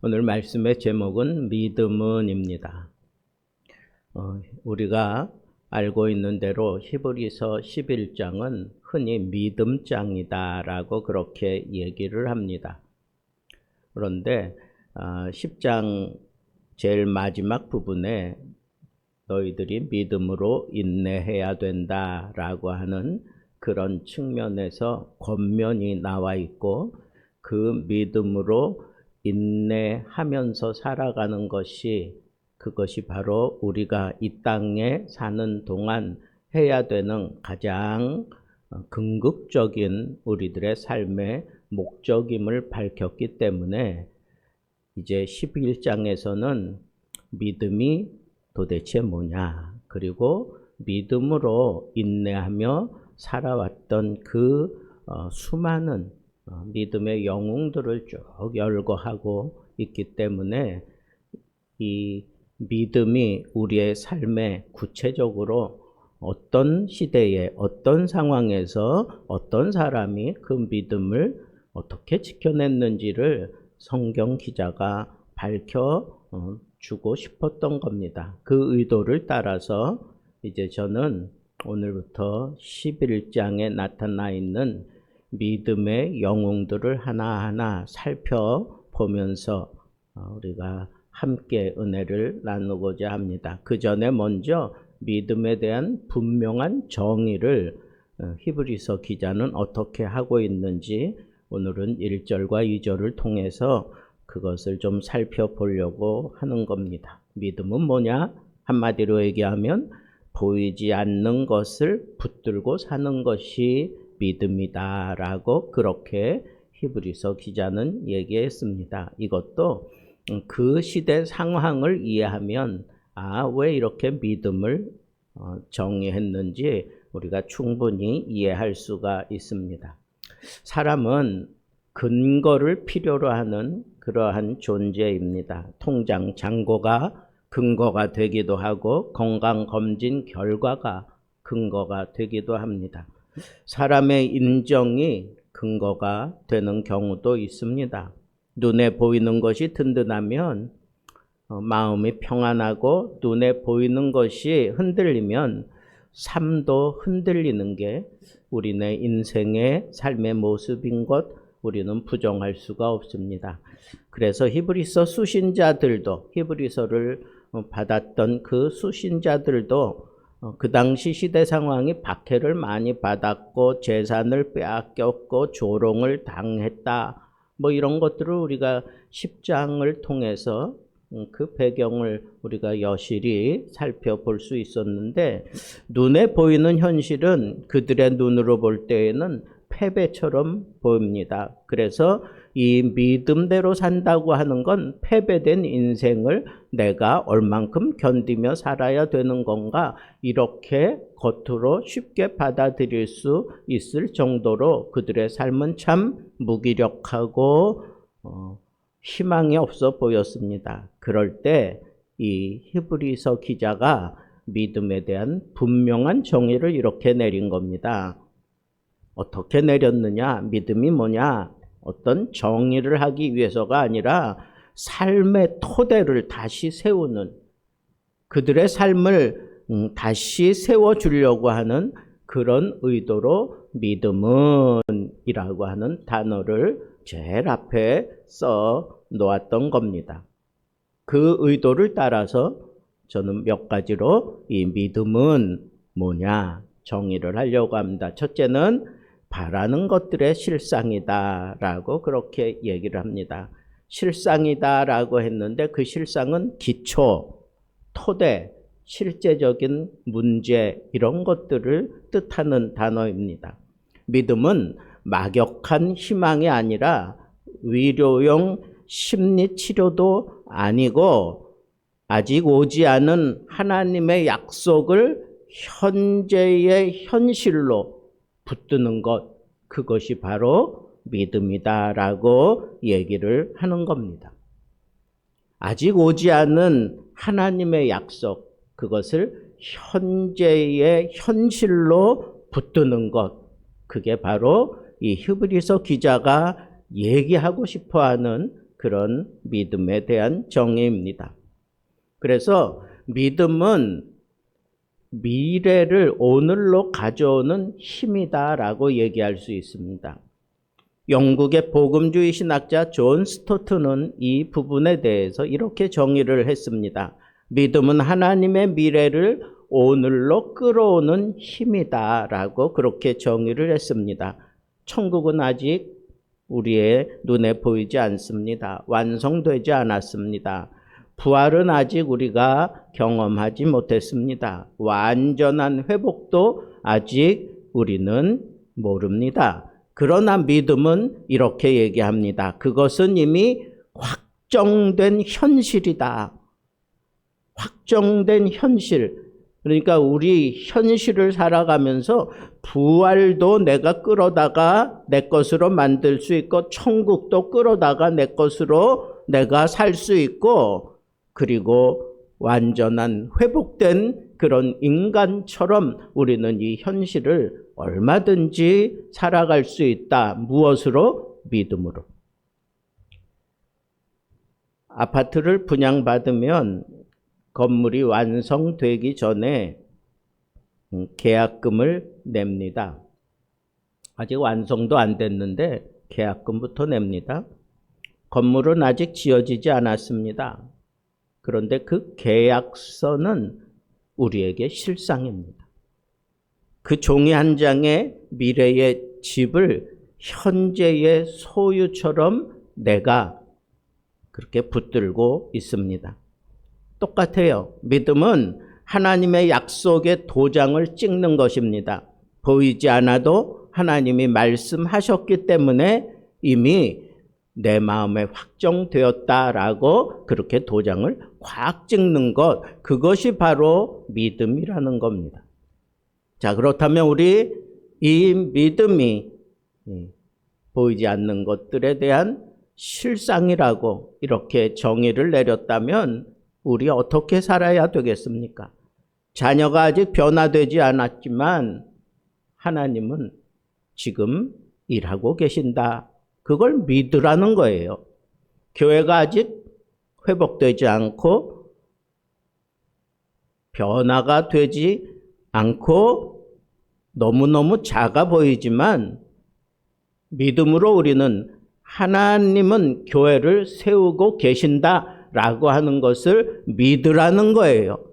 오늘 말씀의 제목은 믿음은입니다. 우리가 알고 있는 대로 히브리서 11장은 흔히 믿음장이다 라고 그렇게 얘기를 합니다. 그런데 10장 제일 마지막 부분에 너희들이 믿음으로 인내해야 된다 라고 하는 그런 측면에서 권면이 나와 있고, 그 믿음으로 인내하면서 살아가는 그것이 바로 우리가 이 땅에 사는 동안 해야 되는 가장 궁극적인 우리들의 삶의 목적임을 밝혔기 때문에 이제 11장에서는 믿음이 도대체 뭐냐, 그리고 믿음으로 인내하며 살아왔던 그 수많은 믿음의 영웅들을 쭉 열거하고 있기 때문에 이 믿음이 우리의 삶에 구체적으로 어떤 시대에 어떤 상황에서 어떤 사람이 그 믿음을 어떻게 지켜냈는지를 성경 기자가 밝혀주고 싶었던 겁니다. 그 의도를 따라서 이제 저는 오늘부터 11장에 나타나 있는 믿음의 영웅들을 하나하나 살펴보면서 우리가 함께 은혜를 나누고자 합니다. 그 전에 먼저 믿음에 대한 분명한 정의를 히브리서 기자는 어떻게 하고 있는지 오늘은 1절과 2절을 통해서 그것을 좀 살펴보려고 하는 겁니다. 믿음은 뭐냐? 한마디로 얘기하면 보이지 않는 것을 붙들고 사는 것이 믿음이다 라고 그렇게 히브리서 기자는 얘기했습니다. 이것도 그 시대 상황을 이해하면 왜 이렇게 믿음을 정의했는지 우리가 충분히 이해할 수가 있습니다. 사람은 근거를 필요로 하는 그러한 존재입니다. 통장 잔고가 근거가 되기도 하고 건강검진 결과가 근거가 되기도 합니다. 사람의 인정이 근거가 되는 경우도 있습니다. 눈에 보이는 것이 든든하면 마음이 평안하고, 눈에 보이는 것이 흔들리면 삶도 흔들리는 게 우리네 인생의 삶의 모습인 것 우리는 부정할 수가 없습니다. 그래서 히브리서 수신자들도, 히브리서를 받았던 그 수신자들도 그 당시 시대 상황이 박해를 많이 받았고 재산을 빼앗겼고 조롱을 당했다, 이런 것들을 우리가 10장을 통해서 그 배경을 우리가 여실히 살펴볼 수 있었는데, 눈에 보이는 현실은 그들의 눈으로 볼 때에는 패배처럼 보입니다. 그래서 이 믿음대로 산다고 하는 건 패배된 인생을 내가 얼만큼 견디며 살아야 되는 건가, 이렇게 겉으로 쉽게 받아들일 수 있을 정도로 그들의 삶은 참 무기력하고 희망이 없어 보였습니다. 그럴 때 이 히브리서 기자가 믿음에 대한 분명한 정의를 이렇게 내린 겁니다. 어떻게 내렸느냐? 믿음이 뭐냐? 어떤 정의를 하기 위해서가 아니라 삶의 토대를 다시 세우는, 그들의 삶을 다시 세워주려고 하는 그런 의도로 믿음은이라고 하는 단어를 제일 앞에 써 놓았던 겁니다. 그 의도를 따라서 저는 몇 가지로 이 믿음은 뭐냐 정의를 하려고 합니다. 첫째는 바라는 것들의 실상이다 라고 그렇게 얘기를 합니다. 실상이다 라고 했는데 그 실상은 기초, 토대, 실제적인 문제, 이런 것들을 뜻하는 단어입니다. 믿음은 막역한 희망이 아니라 위로용 심리치료도 아니고, 아직 오지 않은 하나님의 약속을 현재의 현실로 붙드는 것, 그것이 바로 믿음이다라고 얘기를 하는 겁니다. 아직 오지 않은 하나님의 약속, 그것을 현재의 현실로 붙드는 것, 그게 바로 이 히브리서 기자가 얘기하고 싶어하는 그런 믿음에 대한 정의입니다. 그래서 믿음은 미래를 오늘로 가져오는 힘이다라고 얘기할 수 있습니다. 영국의 복음주의 신학자 존 스토트는 이 부분에 대해서 이렇게 정의를 했습니다. 믿음은 하나님의 미래를 오늘로 끌어오는 힘이다라고 그렇게 정의를 했습니다. 천국은 아직 우리의 눈에 보이지 않습니다. 완성되지 않았습니다. 부활은 아직 우리가 경험하지 못했습니다. 완전한 회복도 아직 우리는 모릅니다. 그러나 믿음은 이렇게 얘기합니다. 그것은 이미 확정된 현실이다. 확정된 현실. 그러니까 우리 현실을 살아가면서 부활도 내가 끌어다가 내 것으로 만들 수 있고 천국도 끌어다가 내 것으로 내가 살 수 있고 그리고 완전한 회복된 그런 인간처럼 우리는 이 현실을 얼마든지 살아갈 수 있다. 무엇으로? 믿음으로. 아파트를 분양받으면 건물이 완성되기 전에 계약금을 냅니다. 아직 완성도 안 됐는데 계약금부터 냅니다. 건물은 아직 지어지지 않았습니다. 그런데 그 계약서는 우리에게 실상입니다. 그 종이 한 장에 미래의 집을 현재의 소유처럼 내가 그렇게 붙들고 있습니다. 똑같아요. 믿음은 하나님의 약속의 도장을 찍는 것입니다. 보이지 않아도 하나님이 말씀하셨기 때문에 이미 내 마음에 확정되었다라고 그렇게 도장을 꽉 찍는 것, 그것이 바로 믿음이라는 겁니다. 자, 그렇다면 우리 이 믿음이 보이지 않는 것들에 대한 실상이라고 이렇게 정의를 내렸다면 우리 어떻게 살아야 되겠습니까? 자녀가 아직 변화되지 않았지만 하나님은 지금 일하고 계신다. 그걸 믿으라는 거예요. 교회가 아직 회복되지 않고 변화가 되지 않고 너무너무 작아 보이지만 믿음으로 우리는 하나님은 교회를 세우고 계신다라고 하는 것을 믿으라는 거예요.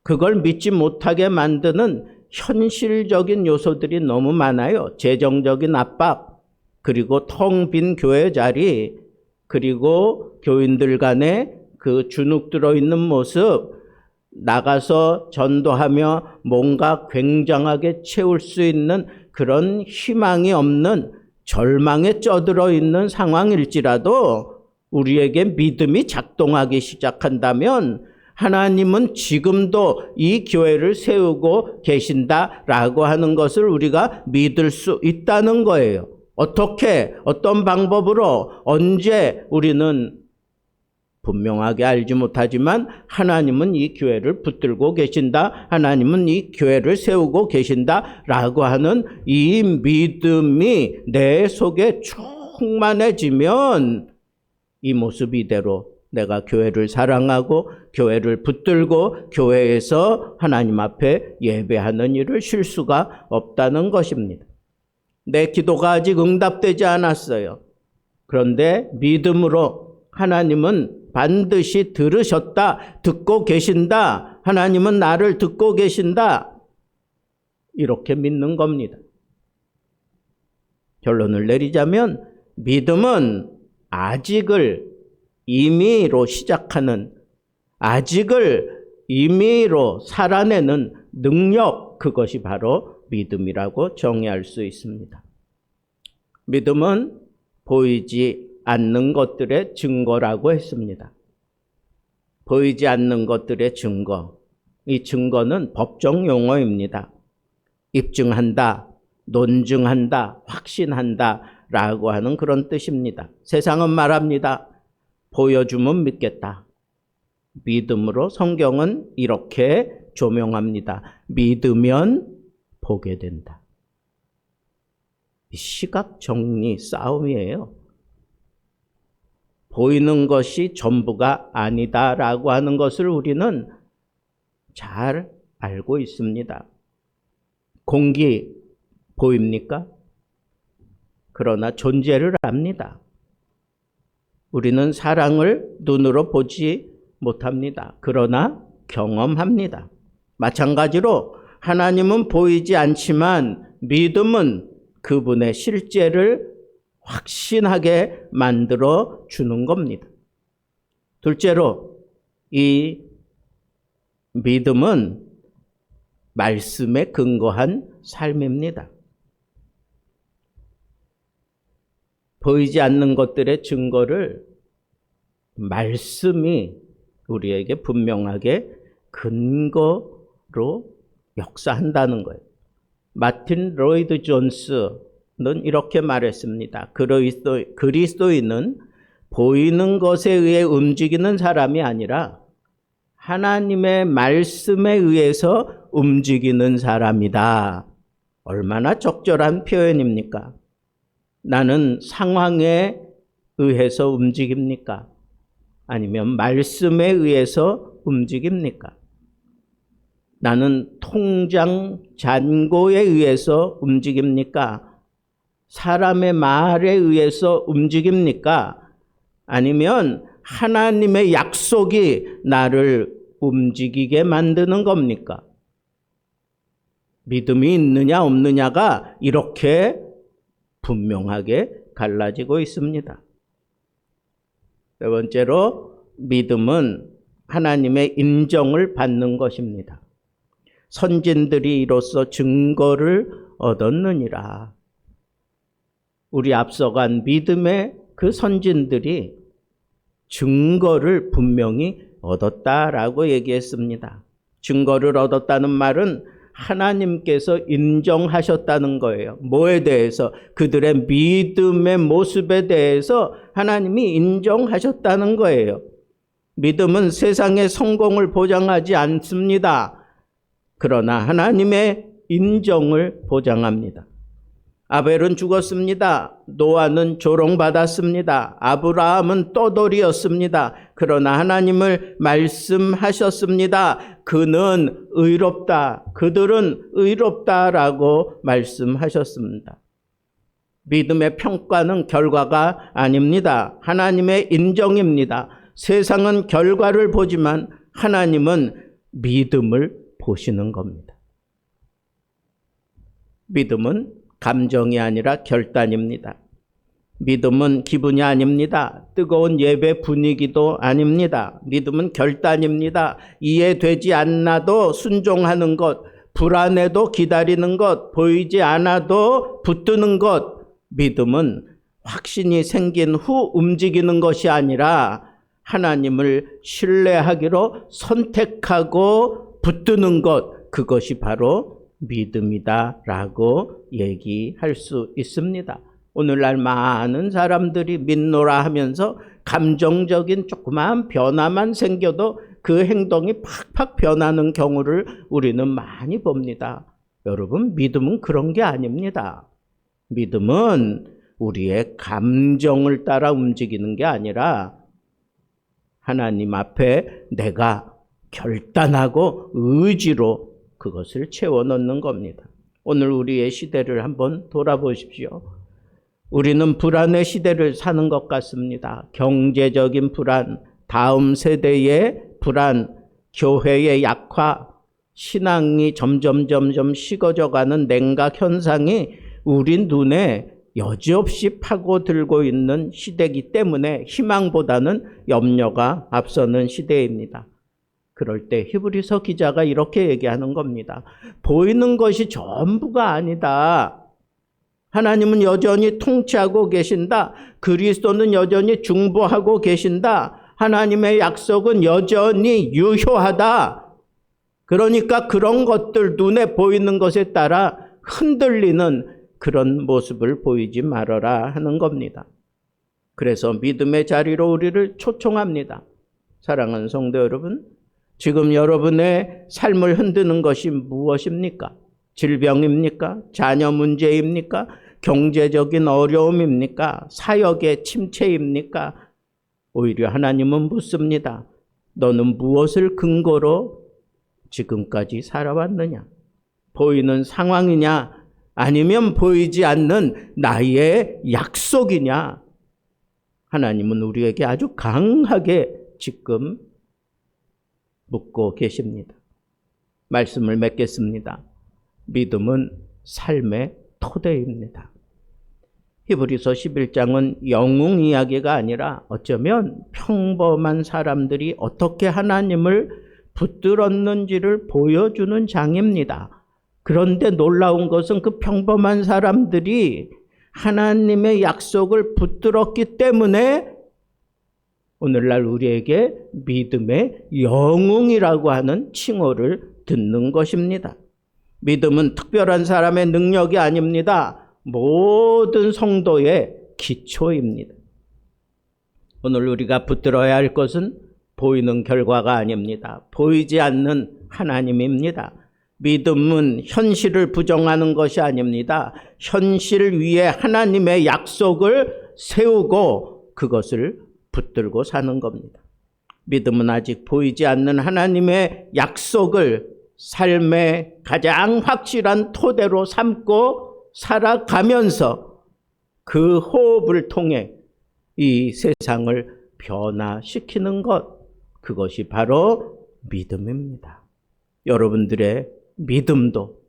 그걸 믿지 못하게 만드는 현실적인 요소들이 너무 많아요. 재정적인 압박, 그리고 텅 빈 교회 자리, 그리고 교인들 간에 그 주눅 들어있는 모습, 나가서 전도하며 뭔가 굉장하게 채울 수 있는 그런 희망이 없는 절망에 쩌들어 있는 상황일지라도 우리에게 믿음이 작동하기 시작한다면 하나님은 지금도 이 교회를 세우고 계신다라고 하는 것을 우리가 믿을 수 있다는 거예요. 어떻게, 어떤 방법으로, 언제 우리는 분명하게 알지 못하지만 하나님은 이 교회를 붙들고 계신다. 하나님은 이 교회를 세우고 계신다라고 하는 이 믿음이 내 속에 충만해지면 이 모습 이대로 내가 교회를 사랑하고 교회를 붙들고 교회에서 하나님 앞에 예배하는 일을 쉴 수가 없다는 것입니다. 내 기도가 아직 응답되지 않았어요. 그런데 믿음으로 하나님은 반드시 들으셨다, 듣고 계신다, 하나님은 나를 듣고 계신다, 이렇게 믿는 겁니다. 결론을 내리자면 믿음은 아직을 임의로 시작하는, 아직을 임의로 살아내는 능력, 그것이 바로 믿음이라고 정의할 수 있습니다. 믿음은 보이지 않는 것들의 증거라고 했습니다. 보이지 않는 것들의 증거. 이 증거는 법정 용어입니다. 입증한다, 논증한다, 확신한다 라고 하는 그런 뜻입니다. 세상은 말합니다. 보여주면 믿겠다. 믿음으로 성경은 이렇게 조명합니다. 믿으면 보게 된다. 시각 정리 싸움이에요. 보이는 것이 전부가 아니다라고 하는 것을 우리는 잘 알고 있습니다. 공기 보입니까? 그러나 존재를 압니다. 우리는 사랑을 눈으로 보지 못합니다. 그러나 경험합니다. 마찬가지로 하나님은 보이지 않지만 믿음은 그분의 실제를 확신하게 만들어 주는 겁니다. 둘째로 이 믿음은 말씀에 근거한 삶입니다. 보이지 않는 것들의 증거를 말씀이 우리에게 분명하게 근거로 역사한다는 거예요. 마틴 로이드 존스는 이렇게 말했습니다. 그리스도인은 보이는 것에 의해 움직이는 사람이 아니라 하나님의 말씀에 의해서 움직이는 사람이다. 얼마나 적절한 표현입니까? 나는 상황에 의해서 움직입니까? 아니면 말씀에 의해서 움직입니까? 나는 통장 잔고에 의해서 움직입니까? 사람의 말에 의해서 움직입니까? 아니면 하나님의 약속이 나를 움직이게 만드는 겁니까? 믿음이 있느냐 없느냐가 이렇게 분명하게 갈라지고 있습니다. 세 번째로 믿음은 하나님의 인정을 받는 것입니다. 선진들이 이로써 증거를 얻었느니라. 우리 앞서간 믿음의 그 선진들이 증거를 분명히 얻었다라고 얘기했습니다. 증거를 얻었다는 말은 하나님께서 인정하셨다는 거예요. 뭐에 대해서? 그들의 믿음의 모습에 대해서 하나님이 인정하셨다는 거예요. 믿음은 세상의 성공을 보장하지 않습니다. 그러나 하나님의 인정을 보장합니다. 아벨은 죽었습니다. 노아는 조롱받았습니다. 아브라함은 떠돌이였습니다. 그러나 하나님을 말씀하셨습니다. 그는 의롭다. 그들은 의롭다라고 말씀하셨습니다. 믿음의 평가는 결과가 아닙니다. 하나님의 인정입니다. 세상은 결과를 보지만 하나님은 믿음을 보시는 겁니다. 믿음은 감정이 아니라 결단입니다. 믿음은 기분이 아닙니다. 뜨거운 예배 분위기도 아닙니다. 믿음은 결단입니다. 이해되지 않아도 순종하는 것, 불안해도 기다리는 것, 보이지 않아도 붙드는 것. 믿음은 확신이 생긴 후 움직이는 것이 아니라 하나님을 신뢰하기로 선택하고 붙드는 것, 그것이 바로 믿음이다라고 얘기할 수 있습니다. 오늘날 많은 사람들이 믿노라 하면서 감정적인 조그마한 변화만 생겨도 그 행동이 팍팍 변하는 경우를 우리는 많이 봅니다. 여러분, 믿음은 그런 게 아닙니다. 믿음은 우리의 감정을 따라 움직이는 게 아니라 하나님 앞에 내가 결단하고 의지로 그것을 채워넣는 겁니다. 오늘 우리의 시대를 한번 돌아보십시오. 우리는 불안의 시대를 사는 것 같습니다. 경제적인 불안, 다음 세대의 불안, 교회의 약화, 신앙이 점점 식어져가는 냉각 현상이 우리 눈에 여지없이 파고들고 있는 시대이기 때문에 희망보다는 염려가 앞서는 시대입니다. 그럴 때 히브리서 기자가 이렇게 얘기하는 겁니다. 보이는 것이 전부가 아니다. 하나님은 여전히 통치하고 계신다. 그리스도는 여전히 중보하고 계신다. 하나님의 약속은 여전히 유효하다. 그러니까 그런 것들, 눈에 보이는 것에 따라 흔들리는 그런 모습을 보이지 말아라 하는 겁니다. 그래서 믿음의 자리로 우리를 초청합니다. 사랑하는 성도 여러분, 지금 여러분의 삶을 흔드는 것이 무엇입니까? 질병입니까? 자녀 문제입니까? 경제적인 어려움입니까? 사역의 침체입니까? 오히려 하나님은 묻습니다. 너는 무엇을 근거로 지금까지 살아왔느냐? 보이는 상황이냐? 아니면 보이지 않는 나의 약속이냐? 하나님은 우리에게 아주 강하게 지금 묻고 계십니다. 말씀을 맺겠습니다. 믿음은 삶의 토대입니다. 히브리서 11장은 영웅 이야기가 아니라 어쩌면 평범한 사람들이 어떻게 하나님을 붙들었는지를 보여주는 장입니다. 그런데 놀라운 것은 그 평범한 사람들이 하나님의 약속을 붙들었기 때문에 오늘날 우리에게 믿음의 영웅이라고 하는 칭호를 듣는 것입니다. 믿음은 특별한 사람의 능력이 아닙니다. 모든 성도의 기초입니다. 오늘 우리가 붙들어야 할 것은 보이는 결과가 아닙니다. 보이지 않는 하나님입니다. 믿음은 현실을 부정하는 것이 아닙니다. 현실 위에 하나님의 약속을 세우고 그것을 붙들고 사는 겁니다. 믿음은 아직 보이지 않는 하나님의 약속을 삶의 가장 확실한 토대로 삼고 살아가면서 그 호흡을 통해 이 세상을 변화시키는 것, 그것이 바로 믿음입니다. 여러분들의 믿음도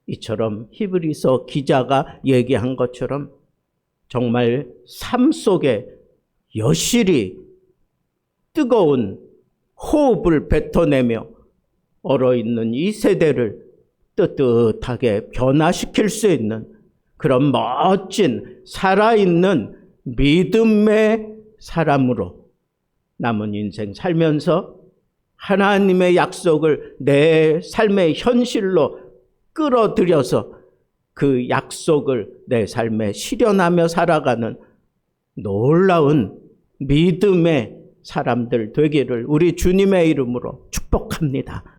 이처럼 히브리서 기자가 얘기한 것처럼 정말 삶 속에 여실히 뜨거운 호흡을 뱉어내며 얼어있는 이 세대를 뜨뜻하게 변화시킬 수 있는 그런 멋진 살아있는 믿음의 사람으로 남은 인생 살면서 하나님의 약속을 내 삶의 현실로 끌어들여서 그 약속을 내 삶에 실현하며 살아가는 놀라운 믿음의 사람들 되기를 우리 주님의 이름으로 축복합니다.